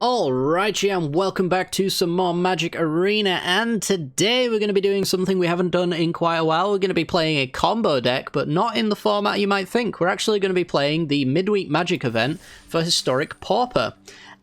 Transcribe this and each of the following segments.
Alrighty, and welcome back to some more Magic Arena, and today we're going to be doing something we haven't done in quite a while. We're going to be playing a combo deck, but not in the format you might think. We're actually going to be playing the Midweek Magic event for Historic Pauper,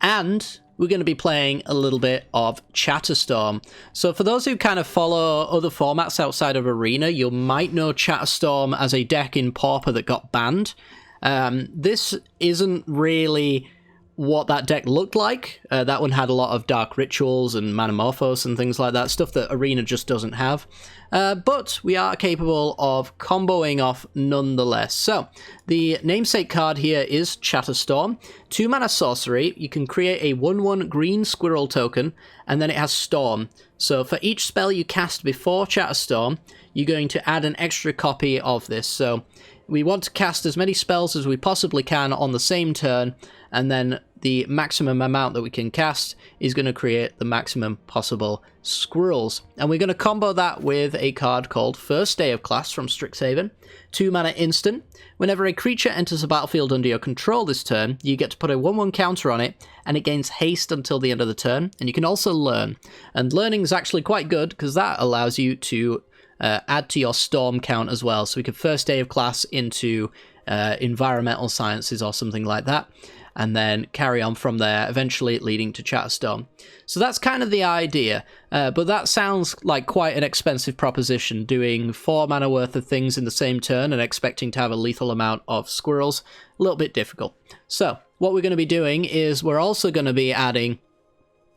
and we're going to be playing a little bit of Chatterstorm. So for those who kind of follow other formats outside of Arena, you might know Chatterstorm as a deck in Pauper that got banned. This isn't really what that deck looked like. That one had a lot of Dark Rituals and Manamorphose and things like that, stuff that Arena just doesn't have. But we are capable of comboing off nonetheless. So, the namesake card here is Chatterstorm. 2 mana sorcery, you can create a 1/1 green squirrel token, and then it has Storm. So for each spell you cast before Chatterstorm, you're going to add an extra copy of this. So we want to cast as many spells as we possibly can on the same turn, and then the maximum amount that we can cast is going to create the maximum possible squirrels. And we're going to combo that with a card called First Day of Class from Strixhaven. 2 mana instant. Whenever a creature enters a battlefield under your control this turn, you get to put a 1/1 counter on it, and it gains haste until the end of the turn. And you can also learn. And learning is actually quite good, because that allows you to add to your storm count as well. So we could First Day of Class into environmental sciences or something like that, and then carry on from there, eventually leading to Chatterstorm. So that's kind of the idea, but that sounds like quite an expensive proposition, doing 4 mana worth of things in the same turn and expecting to have a lethal amount of squirrels. A little bit difficult. So what we're going to be doing is we're also going to be adding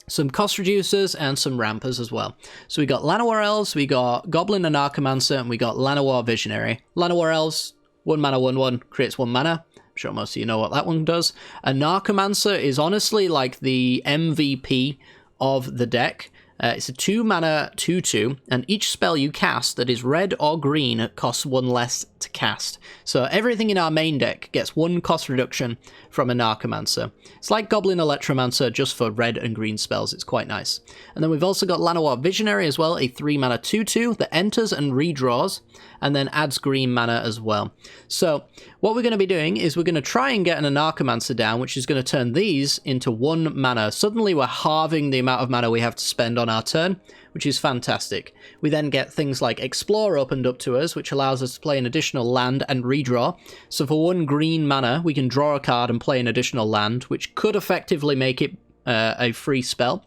some cost reducers and some rampers as well. So we got Llanowar Elves, we got Goblin and Archimancer, and we got Llanowar Visionary. Llanowar Elves, 1 mana 1/1, creates 1 mana. I'm sure most of you know what that one does. And Archimancer is honestly like the MVP of the deck. It's a 2 mana 2/2, and each spell you cast that is red or green costs 1 less to cast. So everything in our main deck gets 1 cost reduction from an Archimancer. It's like Goblin Electromancer just for red and green spells. It's quite nice. And then we've also got Llanowar Visionary as well, a 3 mana 2/2 that enters and redraws, and then adds green mana as well. So what we're going to be doing is we're going to try and get an Archimancer down, which is going to turn these into 1 mana. Suddenly we're halving the amount of mana we have to spend on our turn, which is fantastic. We then get things like Explore opened up to us, which allows us to play an additional land and redraw. So for 1 green mana, we can draw a card and play an additional land, which could effectively make it a free spell.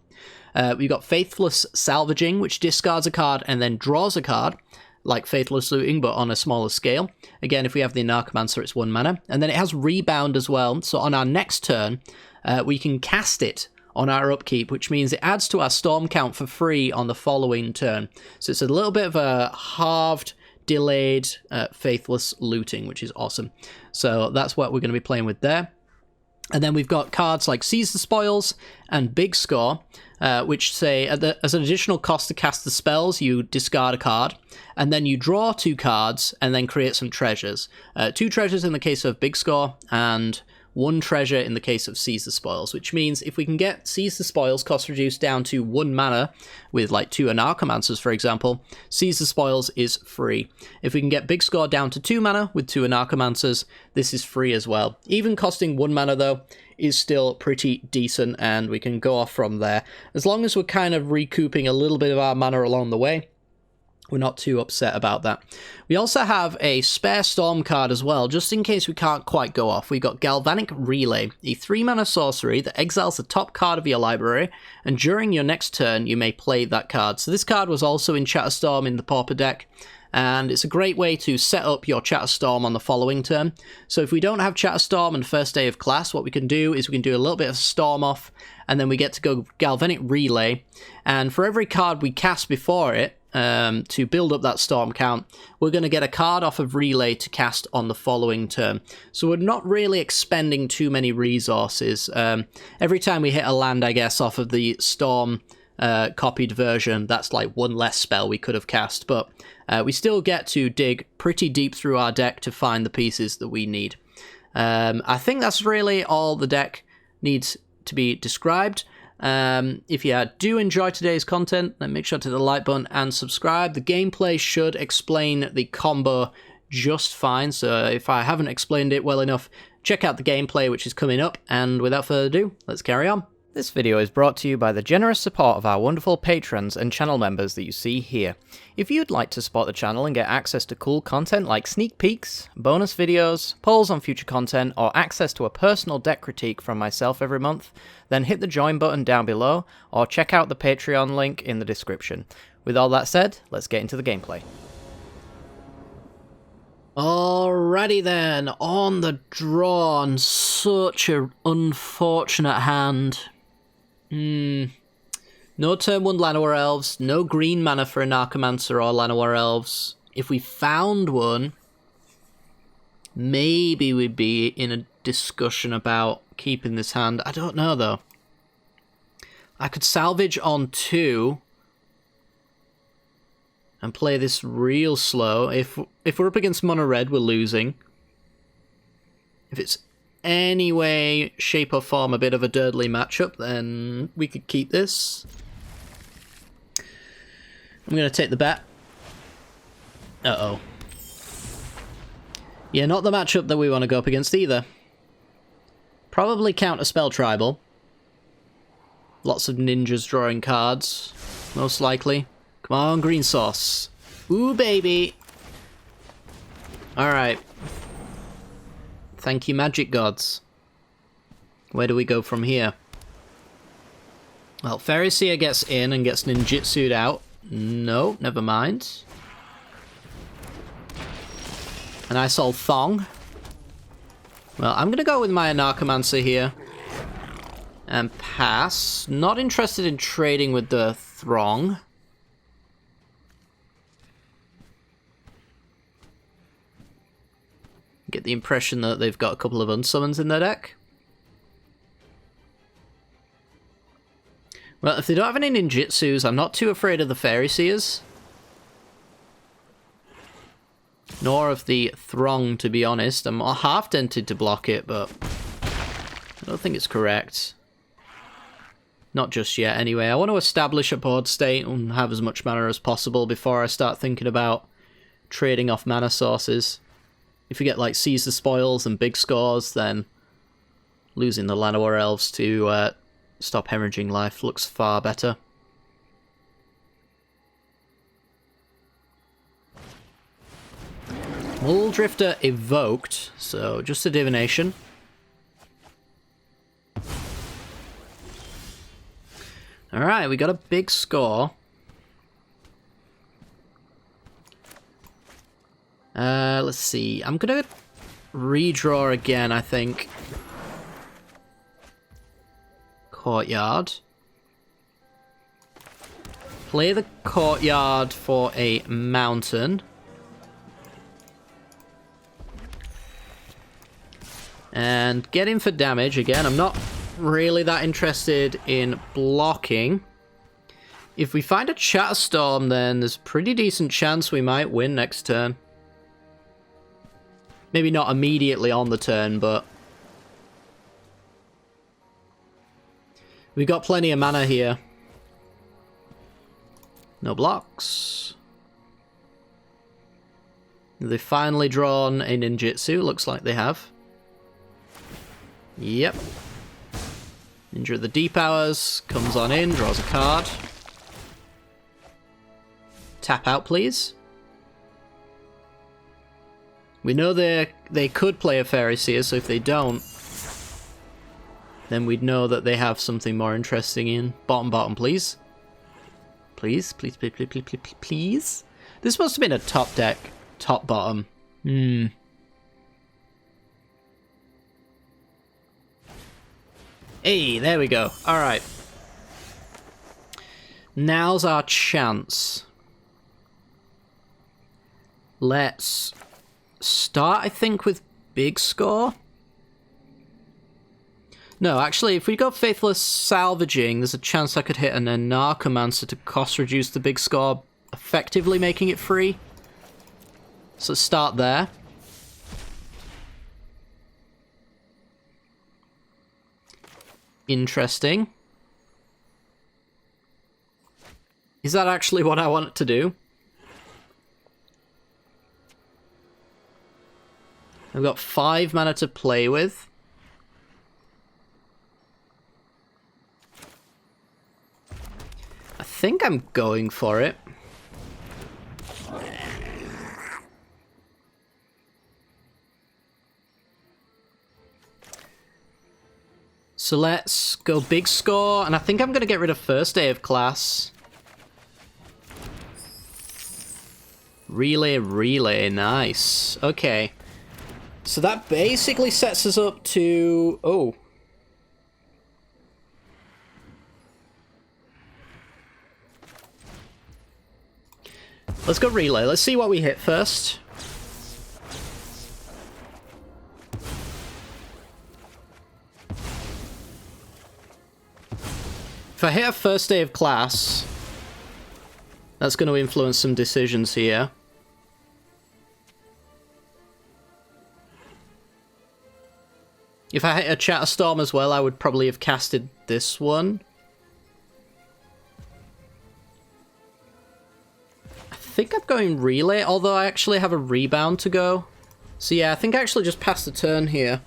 We've got Faithless Salvaging, which discards a card and then draws a card, like Faithless Looting, but on a smaller scale. Again, if we have the Archimancer, it's 1 mana. And then it has Rebound as well, so on our next turn, we can cast it on our upkeep, which means it adds to our storm count for free on the following turn. So it's a little bit of a halved, delayed Faithless Looting, which is awesome. So that's what we're going to be playing with there. And then we've got cards like Seize the Spoils and Big Score, which say as an additional cost to cast the spells, you discard a card, and then you draw 2 cards and then create some treasures. 2 treasures in the case of Big Score, and 1 treasure in the case of Seize the Spoils, which means if we can get Seize the Spoils cost reduced down to 1 mana with like 2 Anarchomancers, for example, Seize the Spoils is free. If we can get Big Score down to 2 mana with 2 Anarchomancers, this is free as well. Even costing 1 mana though is still pretty decent, and we can go off from there. As long as we're kind of recouping a little bit of our mana along the way, we're not too upset about that. We also have a spare storm card as well, just in case we can't quite go off. We've got Galvanic Relay, a 3 mana sorcery that exiles the top card of your library, and during your next turn you may play that card. So this card was also in Chatterstorm in the Pauper deck, and it's a great way to set up your Chatterstorm on the following turn. So if we don't have Chatterstorm and First Day of Class, what we can do is we can do a little bit of Storm off, and then we get to go Galvanic Relay, and for every card we cast before it, to build up that storm count, we're going to get a card off of Relay to cast on the following turn. So we're not really expending too many resources. Every time we hit a land, I guess, off of the storm copied version, that's like 1 less spell we could have cast, but we still get to dig pretty deep through our deck to find the pieces that we need. I think that's really all the deck needs to be described. If you do enjoy today's content, then make sure to hit the like button and subscribe. The gameplay should explain the combo just fine, so if I haven't explained it well enough, check out the gameplay which is coming up, and without further ado, let's carry on. This video is brought to you by the generous support of our wonderful patrons and channel members that you see here. If you'd like to support the channel and get access to cool content like sneak peeks, bonus videos, polls on future content, or access to a personal deck critique from myself every month, then hit the join button down below, or check out the Patreon link in the description. With all that said, let's get into the gameplay. Alrighty then, on the draw, and such an unfortunate hand. No turn 1 Llanowar Elves, no green mana for a Narcomancer or Llanowar Elves. If we found one, maybe we'd be in a discussion about keeping this hand. I don't know though. I could salvage on 2 and play this real slow. If we're up against mono red, we're losing. If it's any way, shape or form a bit of a dirtly matchup, then we could keep this. I'm going to take the bet. Uh-oh. Yeah, not the matchup that we want to go up against either. Probably counter spell tribal. Lots of ninjas drawing cards, most likely. Come on, green sauce. Ooh, baby. Alright. Thank you, magic gods. Where do we go from here? Well, Fairy Seer gets in and gets ninjutsu'd out. No, never mind. And I sold Thong. Well, I'm going to go with my Narcomancer here. And pass. Not interested in trading with the Throng. Get the impression that they've got a couple of unsummons in their deck. Well, if they don't have any ninjutsus, I'm not too afraid of the Fairy Seers. Nor of the Throng, to be honest. I'm half tempted to block it, but I don't think it's correct. Not just yet, anyway. I want to establish a board state and have as much mana as possible before I start thinking about trading off mana sources. If you get, like, Seize the Spoils and big scores, then losing the Llanowar Elves to stop hemorrhaging life looks far better. Mulldrifter evoked, so just a divination. Alright, we got a big score. Let's see. I'm gonna redraw again, I think. Courtyard. Play the Courtyard for a mountain. And get in for damage. Again, I'm not really that interested in blocking. If we find a Chatterstorm, then there's a pretty decent chance we might win next turn. Maybe not immediately on the turn, but we've got plenty of mana here. No blocks. They've finally drawn a ninjutsu. Looks like they have. Yep. Ninja of the Deep Hours comes on in, draws a card. Tap out, please. We know they could play a Fairy Seer, so if they don't, then we'd know that they have something more interesting in. Bottom, please. Please. Please. This must have been a top deck. Top bottom. Hey, there we go. Alright. Now's our chance. Let's start, I think, with big score. No, actually, if we go Faithless Salvaging, there's a chance I could hit an Narcomancer to cost reduce the big score, effectively making it free. So let's start there. Interesting. Is that actually what I want to do? I've got 5 mana to play with. think I'm going for it. So let's go big score, and I think I'm going to get rid of first day of class. Relay, nice. Okay. So that basically sets us up to... Oh. Let's go relay. Let's see what we hit first. If I hit a first day of class, that's going to influence some decisions here. If I hit a Chatterstorm as well, I would probably have casted this one. I think I'm going relay, although I actually have a rebound to go. So yeah, I think I actually just passed the turn here.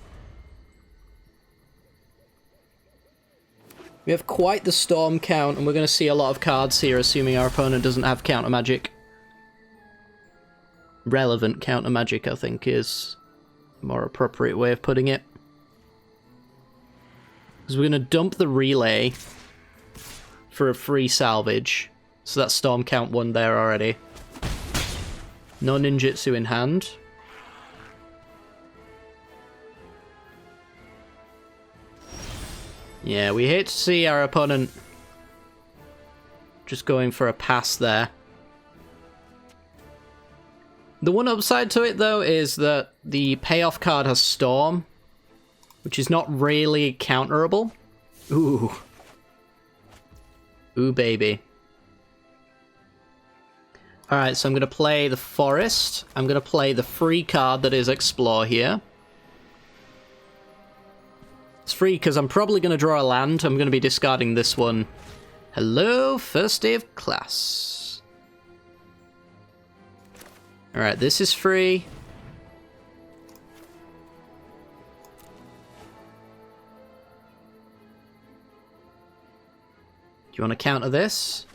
We have quite the storm count, and we're going to see a lot of cards here, assuming our opponent doesn't have counter magic. Relevant counter magic, I think, is a more appropriate way of putting it. Because we're going to dump the relay for a free salvage. So that's storm count 1 there already. No ninjutsu in hand. Yeah, we hate to see our opponent just going for a pass there. The one upside to it, though, is that the payoff card has Storm, which is not really counterable. Ooh. Ooh, baby. Alright, so I'm going to play the Forest. I'm going to play the free card that is Explore here. It's free because I'm probably going to draw a land. I'm going to be discarding this one. Hello, first day of class. Alright, this is free. Do you want to counter this?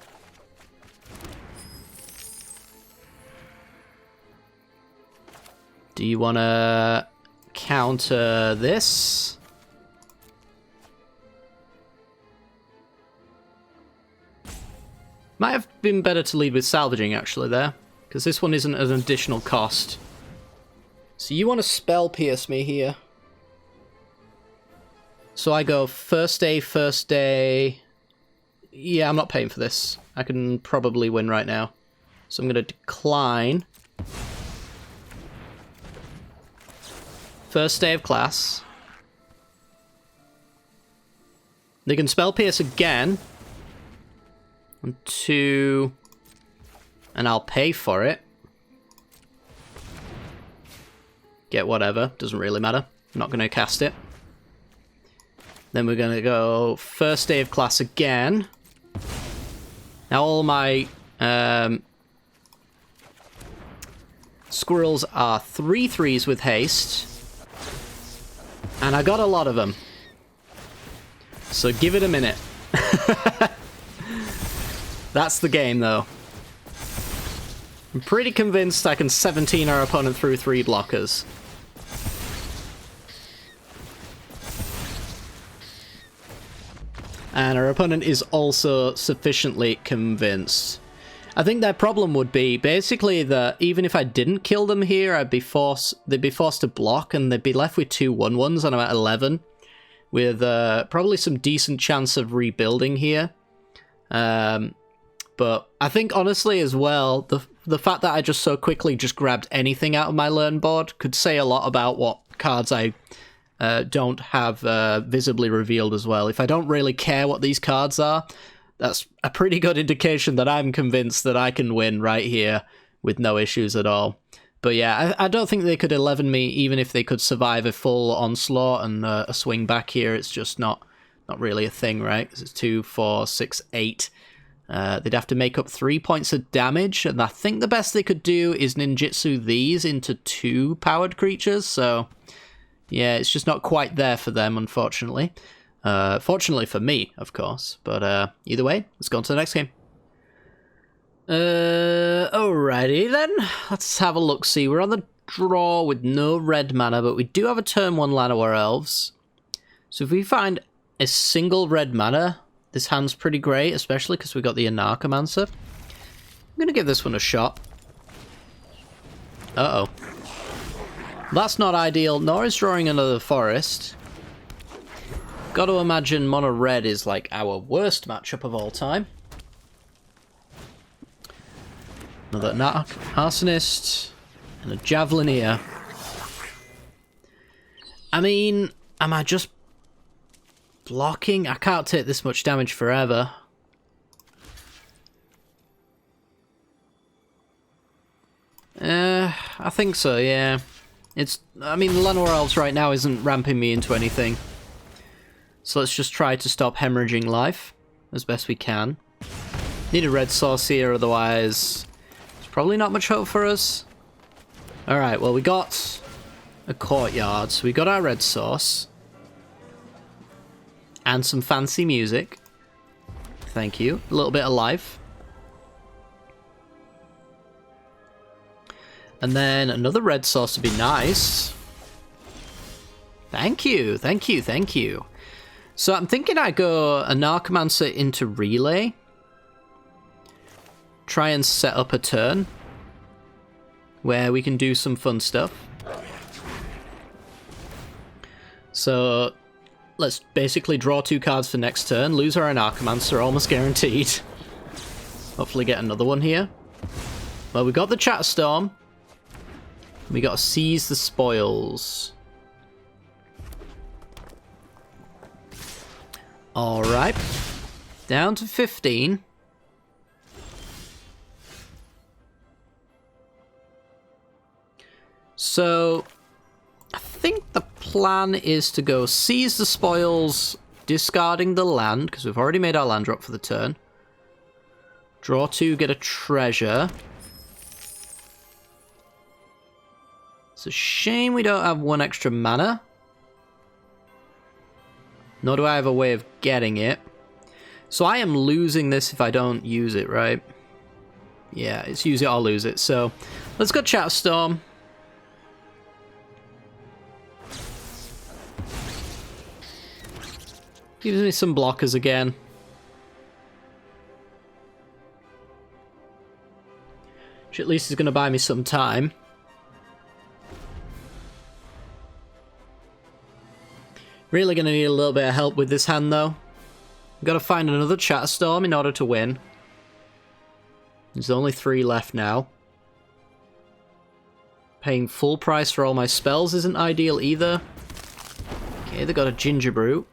Do you want to counter this? Might have been better to lead with salvaging, actually, there. Because this one isn't an additional cost. So you want to spell pierce me here. So I go first day. Yeah, I'm not paying for this. I can probably win right now. So I'm going to decline. First day of class. They can spell pierce again. 1, 2, and I'll pay for it. Get whatever, doesn't really matter. I'm not going to cast it. Then we're going to go first day of class again. Now all my squirrels are 3/3s with haste. And I got a lot of them. So give it a minute. That's the game, though. I'm pretty convinced I can 17 our opponent through 3 blockers. And our opponent is also sufficiently convinced. I think their problem would be basically that even if I didn't kill them here, they'd be forced to block, and they'd be left with 2 1/1s, and I'm at 11, with probably some decent chance of rebuilding here. But I think, honestly, as well, the fact that I just so quickly just grabbed anything out of my learn board could say a lot about what cards I don't have visibly revealed as well. If I don't really care what these cards are, that's a pretty good indication that I'm convinced that I can win right here with no issues at all. But yeah, I don't think they could 11 me, even if they could survive a full onslaught and a swing back here. It's just not really a thing, right? 'Cause it's 2, 4, 6, 8. They'd have to make up 3 points of damage, and I think the best they could do is ninjutsu these into 2 powered creatures, so yeah, it's just not quite there for them, unfortunately. Fortunately for me, of course, but either way, let's go on to the next game. Alrighty then. Let's have a look-see. We're on the draw with no red mana, but we do have a turn 1 Llanowar Elves. So if we find a single red mana, this hand's pretty great, especially because we got the Anarchomancer. I'm going to give this one a shot. Uh-oh. That's not ideal, nor is drawing another forest. Got to imagine mono red is like our worst matchup of all time. Another Arsonist and a Javelineer. I mean, am I just blocking? I can't take this much damage forever. I think so, yeah. I mean, the Llanowar Elves right now isn't ramping me into anything. So let's just try to stop hemorrhaging life as best we can. Need a red source here, otherwise there's probably not much hope for us. Alright, well, we got a courtyard, so we got our red source. And some fancy music. Thank you. A little bit of life. And then another red source would be nice. Thank you, thank you, thank you. So I'm thinking I go Anarchomancer into Relay. Try and set up a turn where we can do some fun stuff. So let's basically draw 2 cards for next turn, lose our Anarchomancer, almost guaranteed. Hopefully get another one here. Well, we got the Chatterstorm. We got to seize the spoils. Alright. Down to 15. So, I think the plan is to go seize the spoils, discarding the land, because we've already made our land drop for the turn. Draw 2, get a treasure. It's a shame we don't have 1 extra mana. Nor do I have a way of getting it. So I am losing this if I don't use it, right? Yeah, it's use it or lose it. So let's go Chatterstorm. Gives me some blockers again. Which at least is going to buy me some time. Really going to need a little bit of help with this hand, though. Got to find another Chatterstorm in order to win. There's only 3 left now. Paying full price for all my spells isn't ideal either. Okay, they got a Gingerbrew.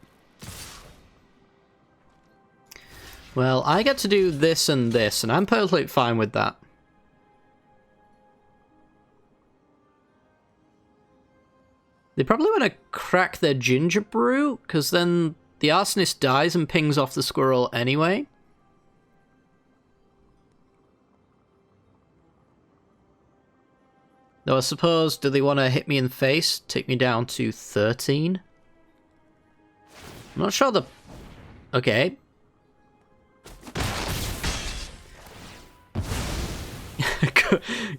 Well, I get to do this, and I'm perfectly fine with that. They probably want to crack their Gingerbrew, because then the Arsonist dies and pings off the squirrel anyway. Though I suppose, do they want to hit me in the face? Take me down to 13? I'm not sure the... Okay.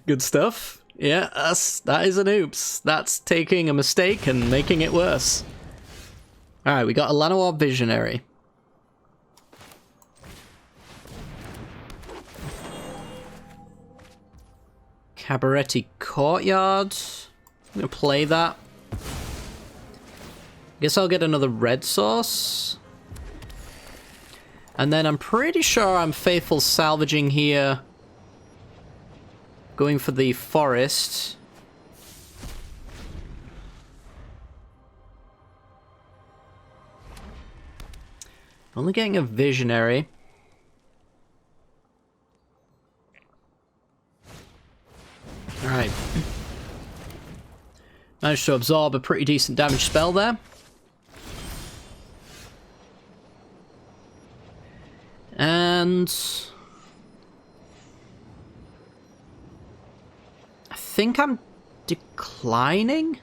Good stuff. Yeah, that is an oops. That's taking a mistake and making it worse. Alright, we got a Llanowar Visionary. Cabaretti Courtyard. I'm gonna play that. Guess I'll get another red source. And then I'm pretty sure I'm faithful salvaging here. Going for the forest. Only getting a visionary. Alright. Managed to absorb a pretty decent damage spell there. And... I think I'm declining?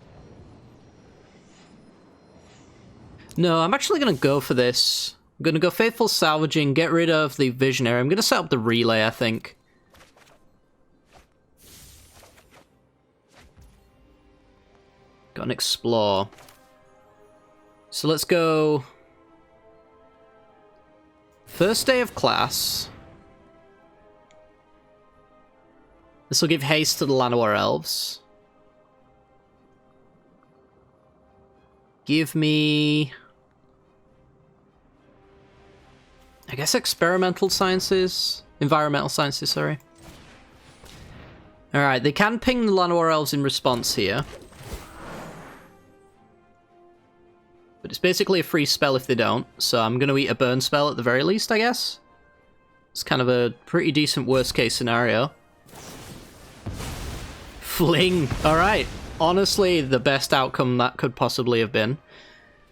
No, I'm actually going to go for this. I'm going to go Faithful Salvaging, get rid of the Visionary. I'm going to set up the Relay, I think. Got an explore. So let's go... First day of class. This will give haste to the Llanowar elves. Give me... I guess experimental sciences? Environmental sciences, sorry. Alright, they can ping the Llanowar elves in response here. But it's basically a free spell if they don't, so I'm going to eat a burn spell at the very least, I guess. It's kind of a pretty decent worst case scenario. Fling! Alright. Honestly, the best outcome that could possibly have been.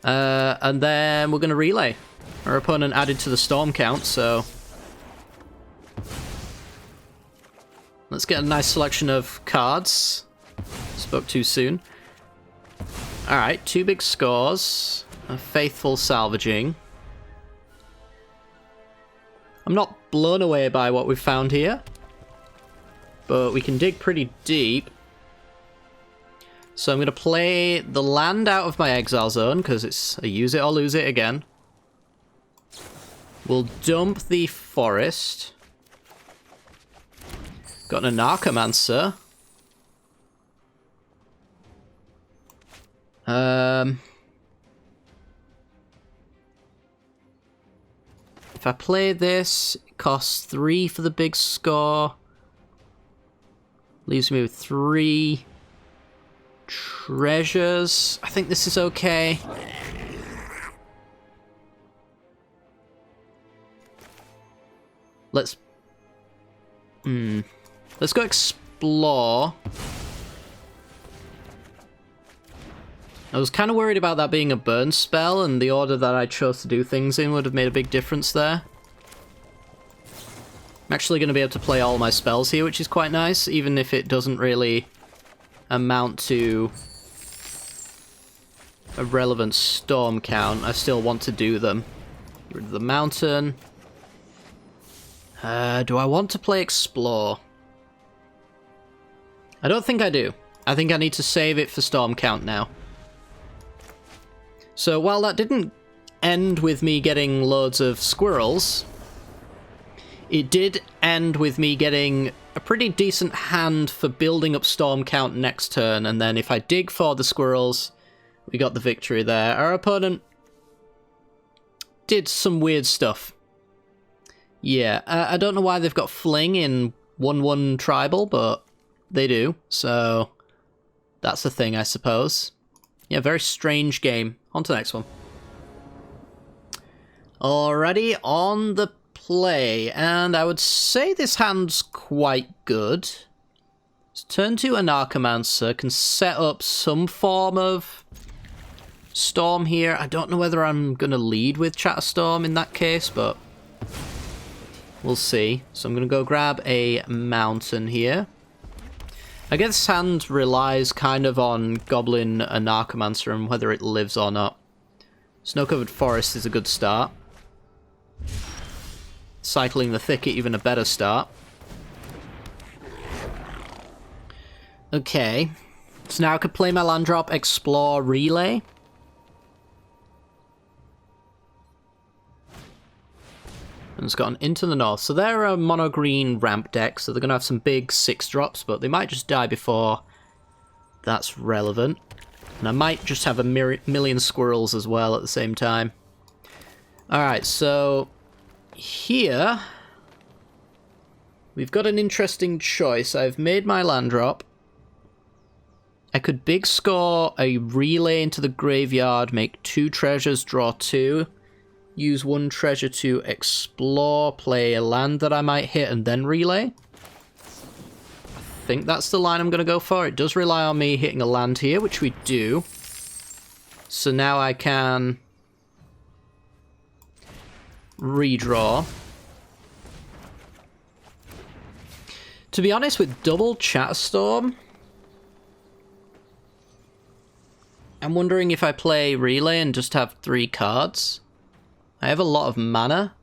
And then we're going to relay. Our opponent added to the storm count, so... Let's get a nice selection of cards. Spoke too soon. Alright, 2 big scores. A faithful salvaging. I'm not blown away by what we've found here. But we can dig pretty deep. So I'm going to play the land out of my exile zone, because it's a use it or lose it again. We'll dump the forest. Got an Anarchomancer. If I play this, it costs 3 for the big score. Leaves me with 3 treasures. I think this is okay. Let's go explore. I was kind of worried about that being a burn spell, and the order that I chose to do things in would have made a big difference there. I'm actually going to be able to play all my spells here, which is quite nice, even if it doesn't really amount to a relevant storm count. I still want to do them. Get rid of the mountain. Do I want to play explore? I don't think I do. I think I need to save it for storm count now. So while that didn't end with me getting loads of squirrels, it did end with me getting a pretty decent hand for building up storm count next turn, and then if I dig for the squirrels, we got the victory there. Our opponent did some weird stuff. Yeah, I don't know why they've got Fling in 1/1 Tribal, but they do, so that's a thing, I suppose. Yeah, very strange game. On to the next one. Alrighty, on the play, and I would say this hand's quite good. Let's turn to Anarchomancer, can set up some form of storm here. I don't know whether I'm going to lead with Chatterstorm in that case, but we'll see. So I'm going to go grab a mountain here. I guess this hand relies kind of on Goblin Anarchomancer and whether it lives or not. Snow-covered forest is a good start. Cycling the thicket, even a better start. Okay. So now I could play my land drop, explore, relay. And it's gone into the north. So they're a mono-green ramp deck, so they're going to have some big 6-drops, but they might just die before that's relevant. And I might just have a million squirrels as well at the same time. Alright, so here we've got an interesting choice. I've made my land drop. I could big score a relay into the graveyard, make 2 treasures, draw 2. Use 1 treasure to explore, play a land that I might hit, and then relay. I think that's the line I'm going to go for. It does rely on me hitting a land here, which we do. So now I can redraw. To be honest, with double Chatterstorm, I'm wondering if I play relay and just have 3 cards. I have a lot of mana.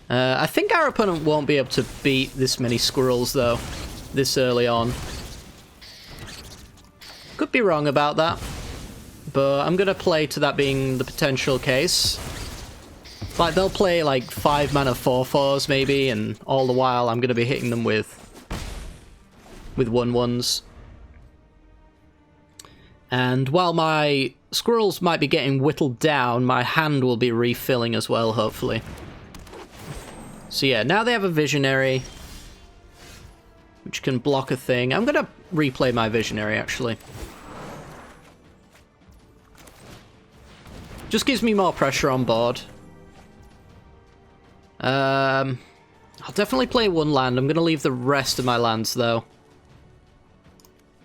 I think our opponent won't be able to beat this many squirrels, though, this early on. Could be wrong about that, but I'm gonna play to that being the potential case. Like, they'll play like 5 mana 4/4s maybe, and all the while I'm gonna be hitting them with 1/1s. And while my squirrels might be getting whittled down, my hand will be refilling as well, hopefully. So yeah, now they have a visionary, which can block a thing. I'm gonna replay my visionary, actually. Just gives me more pressure on board. I'll definitely play 1 land. I'm gonna leave the rest of my lands, though.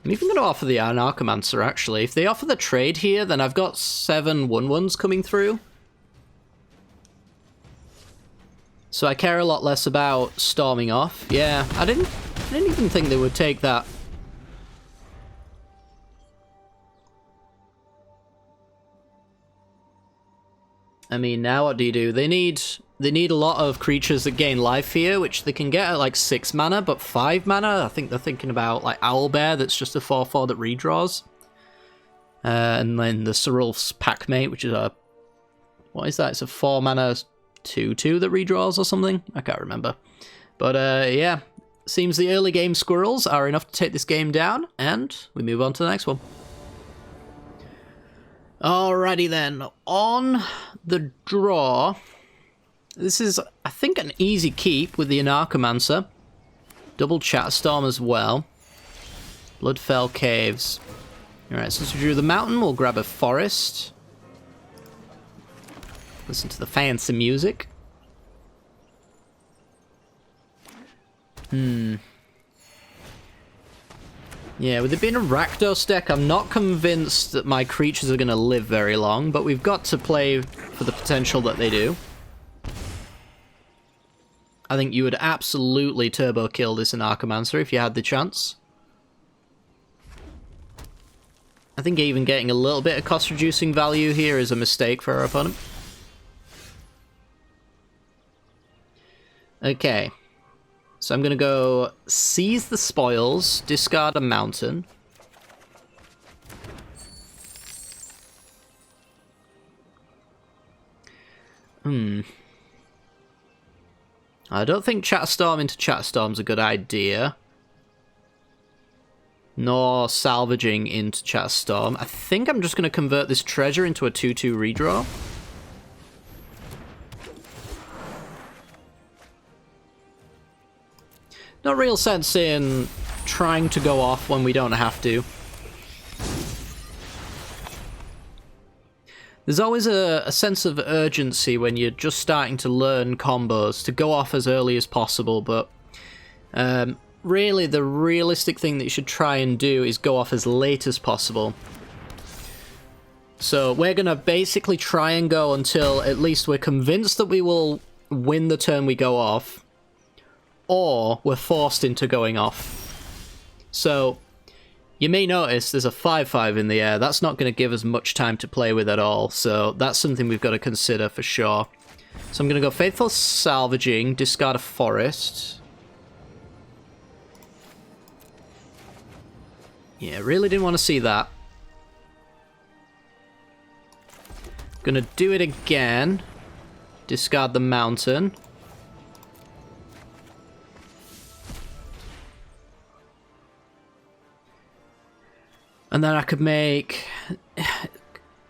I'm even going to offer the Anarchomancer, actually. If they offer the trade here, then I've got 7 1/1s coming through. So I care a lot less about storming off. Yeah, I didn't even think they would take that. I mean, now what do? They need a lot of creatures that gain life here, which they can get at like 6 mana, but 5 mana, I think they're thinking about like Owlbear, that's just a 4/4 that redraws. And then the Cerulf's Packmate, which is a... what is that? It's a 4 mana 2/2 that redraws or something? I can't remember. But yeah, seems the early game squirrels are enough to take this game down, and we move on to the next one. Alrighty then, on the draw, this is, I think, an easy keep with the Anarchomancer. Double Chatterstorm as well. Bloodfell Caves. Alright, since we drew the mountain, we'll grab a forest. Listen to the fancy music. Yeah, with it being a Rakdos deck, I'm not convinced that my creatures are going to live very long, but we've got to play for the potential that they do. I think you would absolutely turbo kill this Anarchomancer if you had the chance. I think even getting a little bit of cost-reducing value here is a mistake for our opponent. Okay. So I'm going to go seize the spoils, discard a mountain. I don't think Chatterstorm into Chatterstorm's a good idea. Nor salvaging into Chatterstorm. I think I'm just going to convert this treasure into a 2/2 redraw. No real sense in trying to go off when we don't have to. There's always a sense of urgency when you're just starting to learn combos to go off as early as possible, but really the realistic thing that you should try and do is go off as late as possible. So we're going to basically try and go until at least we're convinced that we will win the turn we go off, or we're forced into going off. So you may notice there's a 5/5 in the air. That's not going to give us much time to play with at all, so that's something we've got to consider for sure. So I'm going to go Faithful Salvaging, discard a forest. Yeah, really didn't want to see that. Gonna do it again. Discard the mountain. And then I could make...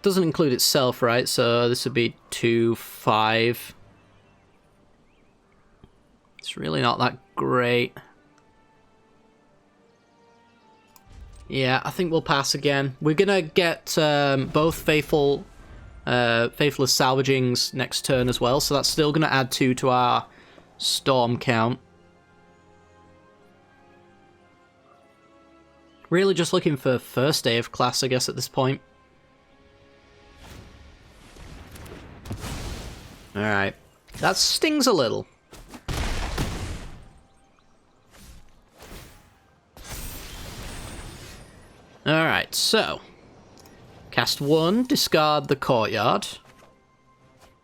doesn't include itself, right? So this would be 2/5. It's really not that great. Yeah, I think we'll pass again. We're gonna get both Faithful Faithless Salvagings next turn as well, so that's still gonna add 2 to our Storm count. Really just looking for first day of class, I guess, at this point. Alright. That stings a little. Alright, so. Cast 1, discard the Courtyard.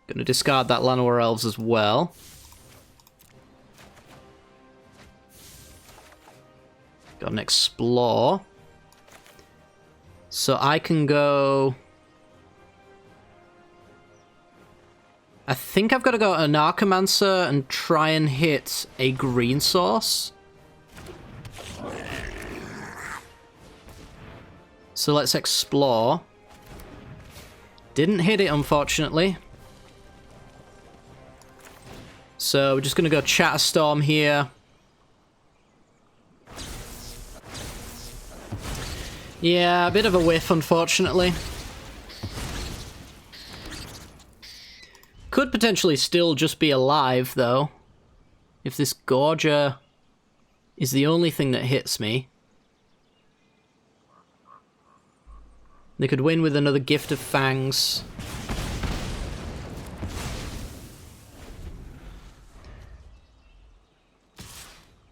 Gonna discard that Llanowar Elves as well. Got an Explore. So I can go... I think I've got to go an Archamancer and try and hit a green source. So let's explore. Didn't hit it, unfortunately. So we're just going to go Chatterstorm here. Yeah, a bit of a whiff, unfortunately. Could potentially still just be alive, though. If this Gorger is the only thing that hits me. They could win with another Gift of Fangs.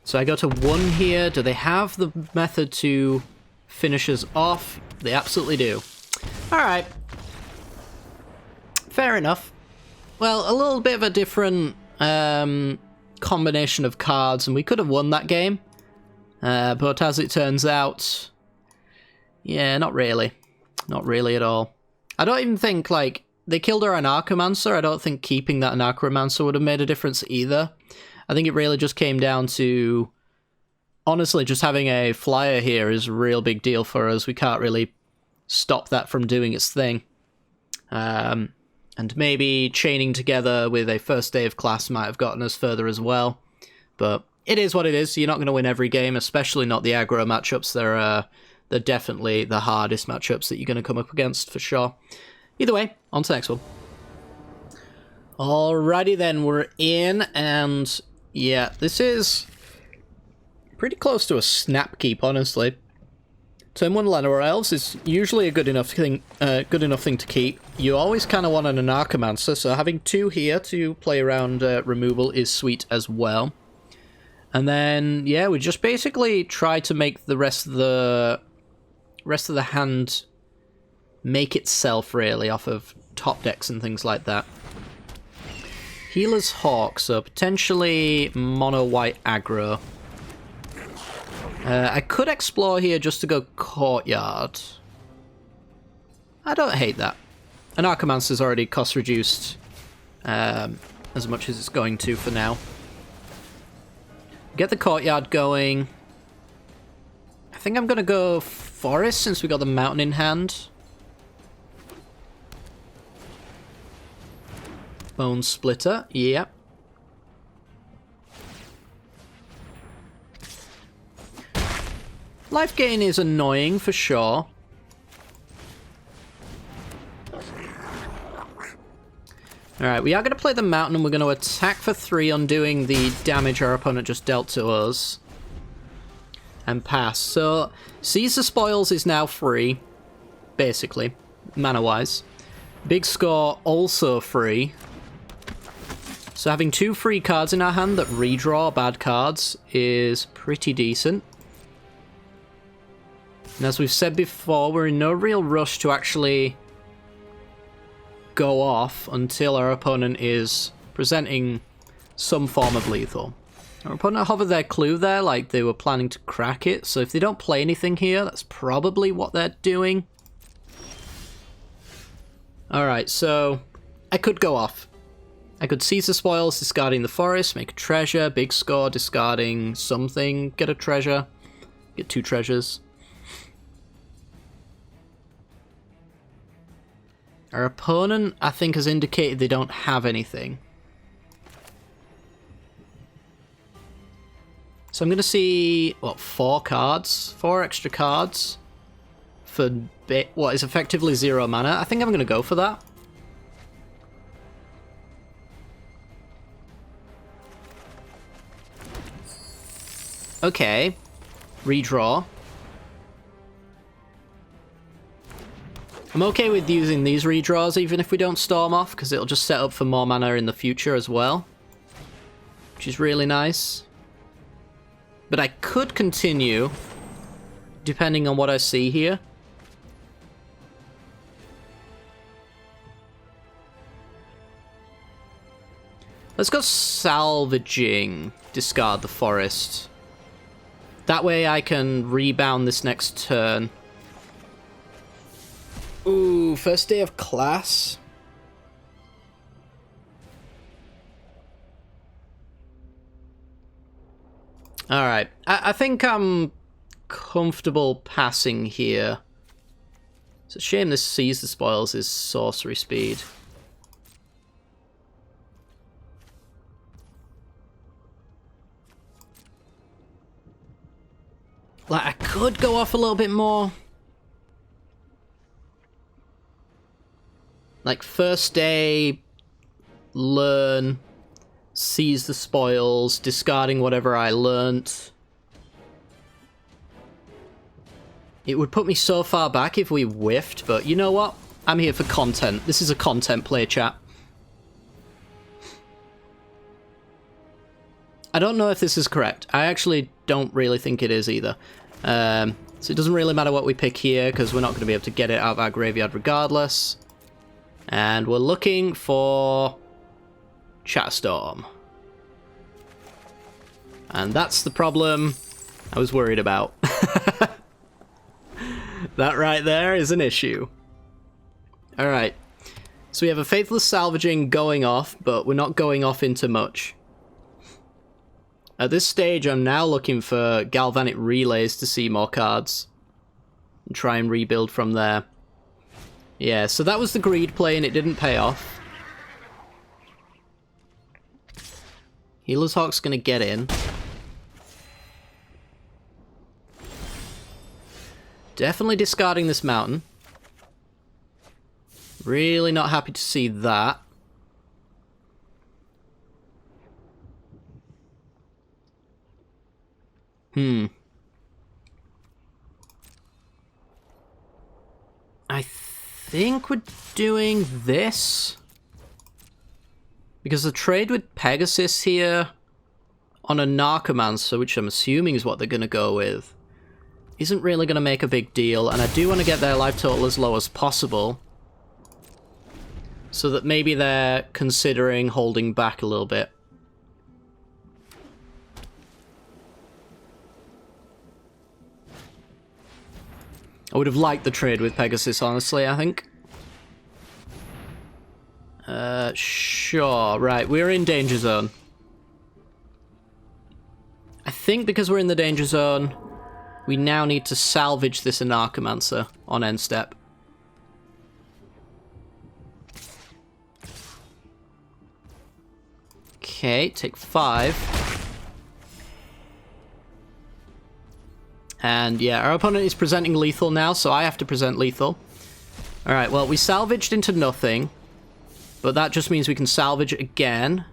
So I go to 1 here. Do they have the method to finish us off? They absolutely do. Alright. Fair enough. Well, a little bit of a different combination of cards, and we could have won that game. But as it turns out, yeah, not really. Not really at all. I don't even think, like, they killed our Anarchomancer. I don't think keeping that Anarchomancer would have made a difference either. I think it really just came down to, honestly, just having a flyer here is a real big deal for us. We can't really stop that from doing its thing. And maybe chaining together with a first day of class might have gotten us further as well. But it is what it is. You're not going to win every game, especially not the aggro matchups. They're definitely the hardest matchups that you're going to come up against, for sure. Either way, on to the next one. Alrighty then, we're in, and yeah, this is pretty close to a snap keep, honestly. Turn 1 Llanowar Elves is usually a good enough thing to keep. You always kind of want an Anarchomancer, so having 2 here to play around removal is sweet as well. And then, yeah, we just basically try to make the rest of the hand make itself, really, off of top decks and things like that. Healer's Hawk, so potentially mono-white aggro. I could explore here just to go Courtyard. I don't hate that. An Archamancer's already cost reduced as much as it's going to for now. Get the Courtyard going. I think I'm going to go Forest since we got the Mountain in hand. Bone Splitter, yep. Life gain is annoying for sure. Alright, we are going to play the Mountain and we're going to attack for 3, undoing the damage our opponent just dealt to us. And pass. So, Seize the Spoils is now free, basically, mana-wise. Big Score also free. So having 2 free cards in our hand that redraw bad cards is pretty decent. And as we've said before, we're in no real rush to actually go off until our opponent is presenting some form of lethal. Our opponent hovered their clue there like they were planning to crack it, so if they don't play anything here, that's probably what they're doing. Alright, so I could go off. I could seize the spoils, discarding the forest, make a treasure, big score, discarding something, get a treasure, get 2 treasures. Our opponent, I think, has indicated they don't have anything. So I'm going to see, what, 4 cards? 4 extra cards for what is effectively 0 mana. I think I'm going to go for that. Okay. Redraw. I'm okay with using these redraws even if we don't storm off, because it'll just set up for more mana in the future as well. Which is really nice. But I could continue, depending on what I see here. Let's go salvaging, discard the forest. That way I can rebound this next turn. Ooh, first day of class. Alright, I think I'm comfortable passing here. It's a shame this Seize the Spoils is sorcery speed. Like, I could go off a little bit more. Like, first day, learn, seize the spoils, discarding whatever I learnt. It would put me so far back if we whiffed, but you know what? I'm here for content. This is a content play, chat. I don't know if this is correct. I actually don't really think it is either. So it doesn't really matter what we pick here, because we're not going to be able to get it out of our graveyard regardless. And we're looking for Chatterstorm. And that's the problem I was worried about. That right there is an issue. Alright. So we have a Faithless Salvaging going off, but we're not going off into much. At this stage, I'm now looking for Galvanic Relays to see more cards. And try and rebuild from there. Yeah, so that was the greed play and it didn't pay off. Healer's Hawk's gonna get in. Definitely discarding this mountain. Really not happy to see that. I think we're doing this. Because the trade with Pegasus here on a Narcomancer, which I'm assuming is what they're going to go with, isn't really going to make a big deal. And I do want to get their life total as low as possible. So that maybe they're considering holding back a little bit. I would have liked the trade with Pegasus, honestly, I think. Sure. Right, we're in danger zone. I think because we're in the danger zone, we now need to salvage this Anarchomancer on end step. Okay, take 5. And yeah, our opponent is presenting lethal now, so I have to present lethal. Alright, well, we salvaged into nothing. But that just means we can salvage again.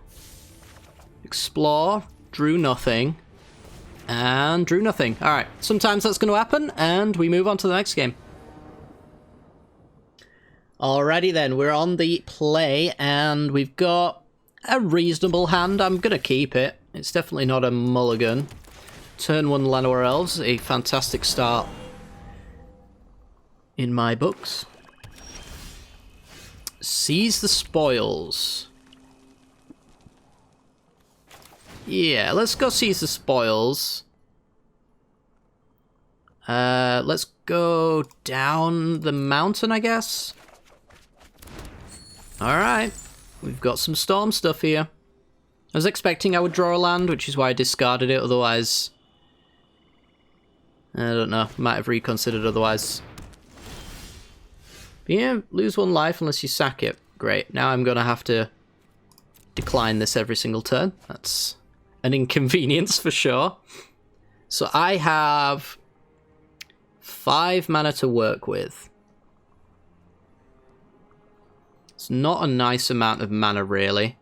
Explore, drew nothing. And drew nothing. Alright, sometimes that's going to happen, and we move on to the next game. Alrighty then, we're on the play, and we've got a reasonable hand. I'm going to keep it. It's definitely not a mulligan. Turn 1 Llanowar Elves, a fantastic start in my books. Seize the spoils. Yeah, let's go seize the spoils. Let's go down the mountain, I guess. Alright, we've got some storm stuff here. I was expecting I would draw a land, which is why I discarded it, otherwise... I don't know, might have reconsidered otherwise. But yeah, lose 1 life unless you sack it. Great, now I'm gonna have to decline this every single turn. That's an inconvenience for sure. So I have 5 mana to work with. It's not a nice amount of mana, really.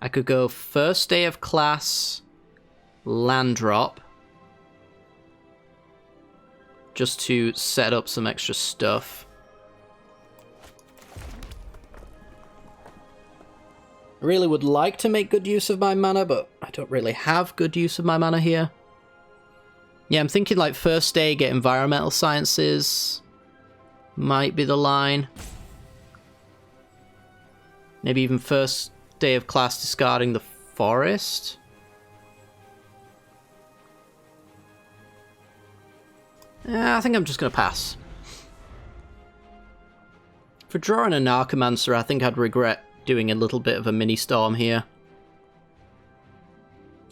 I could go first day of class, land drop, just to set up some extra stuff. I really would like to make good use of my mana, but I don't really have good use of my mana here. Yeah, I'm thinking like first day, get environmental sciences. Might be the line. Maybe even first day of class discarding the forest. I think I'm just going to pass. For drawing a Narcomancer, I think I'd regret doing a little bit of a mini-storm here.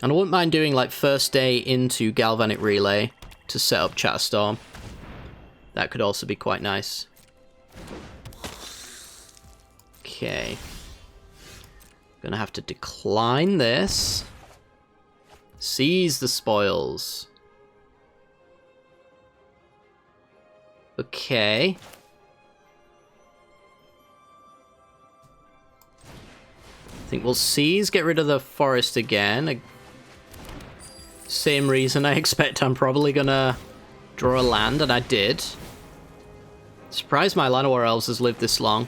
And I wouldn't mind doing like first day into Galvanic Relay to set up Chatterstorm. That could also be quite nice. Okay. Gonna have to decline this. Seize the spoils. Okay. I think we'll seize, get rid of the forest again. Same reason I expect I'm probably gonna draw a land, and I did. Surprised my Llanowar Elves has lived this long.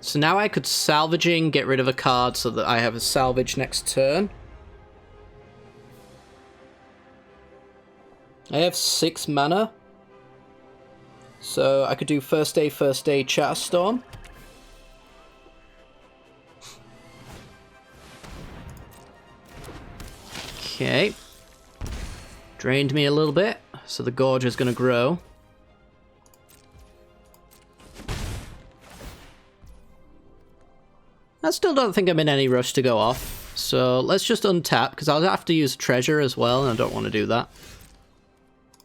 So now I could salvaging, get rid of a card so that I have a salvage next turn. I have 6 mana. So I could do first day, Chatterstorm. Okay. Drained me a little bit, so the Gorge is going to grow. I still don't think I'm in any rush to go off, so let's just untap, because I'll have to use Treasure as well, and I don't want to do that.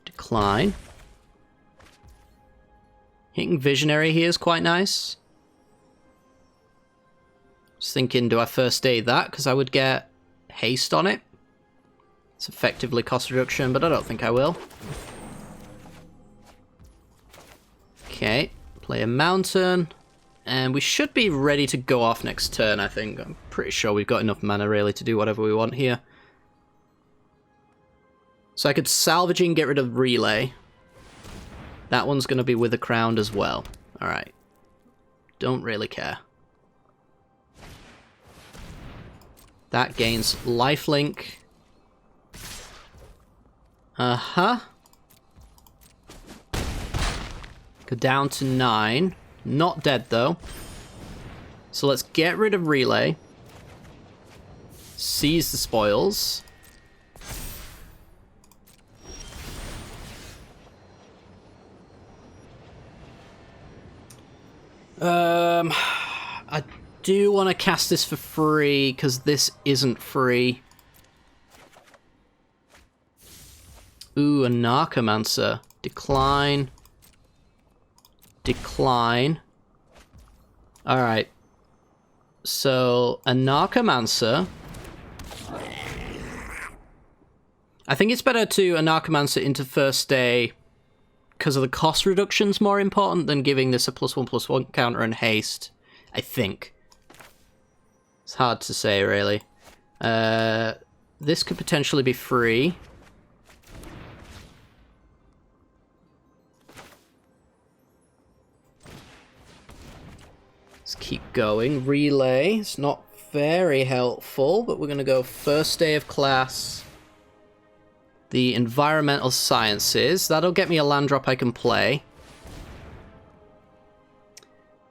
Decline. Hitting Visionary here is quite nice. Just thinking, do I first day that? Because I would get haste on it. It's effectively cost reduction, but I don't think I will. Okay, play a mountain. And we should be ready to go off next turn, I think. I'm pretty sure we've got enough mana, really, to do whatever we want here. So I could salvaging, get rid of Relay. That one's going to be with a crown as well. Alright. Don't really care. That gains lifelink. Uh-huh. Go down to 9. Not dead, though. So let's get rid of Relay. Seize the spoils. I do want to cast this for free, because this isn't free. Ooh, a Narcomancer. Decline. Decline. Alright. So, a Narcomancer. I think it's better to a Narcomancer into first day because of the cost reduction's more important than giving this a +1/+1 counter and haste. I think. It's hard to say, really. This could potentially be free. Let's keep going. Relay. It's not very helpful, but we're going to go first day of class. The environmental sciences. That'll get me a land drop I can play.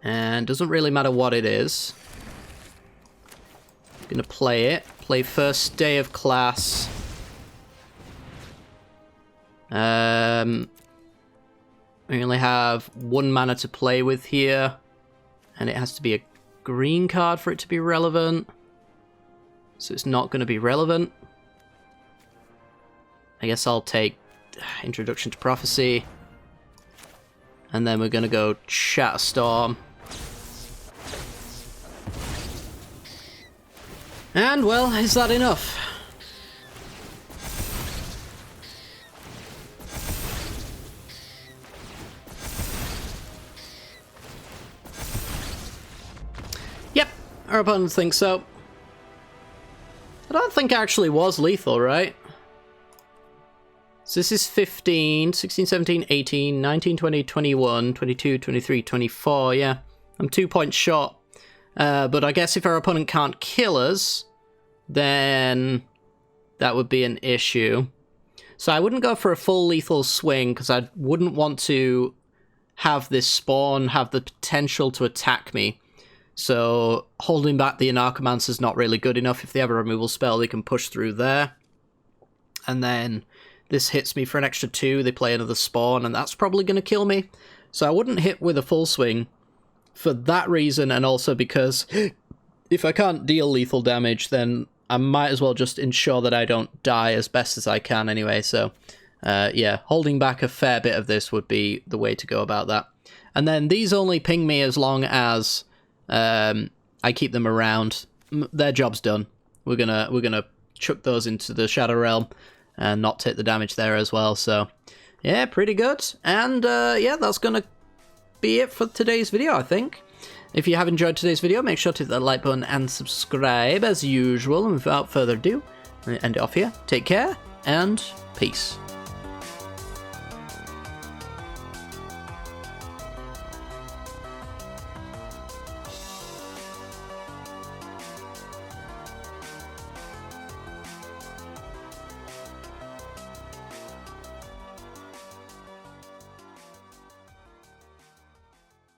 And doesn't really matter what it is. I'm going to play it. Play first day of class. We only have 1 mana to play with here. And it has to be a green card for it to be relevant. So it's not going to be relevant. I guess I'll take Introduction to Prophecy. And then we're going to go Chatterstorm. And, well, is that enough? Yep, our opponent thinks so. I don't think it actually was lethal, right? So this is 15, 16, 17, 18, 19, 20, 21, 22, 23, 24, yeah. I'm 2 points short. But I guess if our opponent can't kill us, then that would be an issue. So I wouldn't go for a full lethal swing, because I wouldn't want to have this spawn have the potential to attack me. So holding back the Anarchomancer is not really good enough. If they have a removal spell, they can push through there. And then this hits me for an extra 2, they play another spawn, and that's probably going to kill me. So I wouldn't hit with a full swing for that reason, and also because if I can't deal lethal damage, then I might as well just ensure that I don't die as best as I can anyway. So yeah, holding back a fair bit of this would be the way to go about that. And then these only ping me as long as I keep them around. Their job's done. We're gonna chuck those into the Shadow Realm and not take the damage there as well. So yeah, pretty good. And yeah, that's gonna be it for today's video, I think. If you have enjoyed today's video, make sure to hit that like button and subscribe as usual. And without further ado, I'm gonna end it off here. Take care and peace.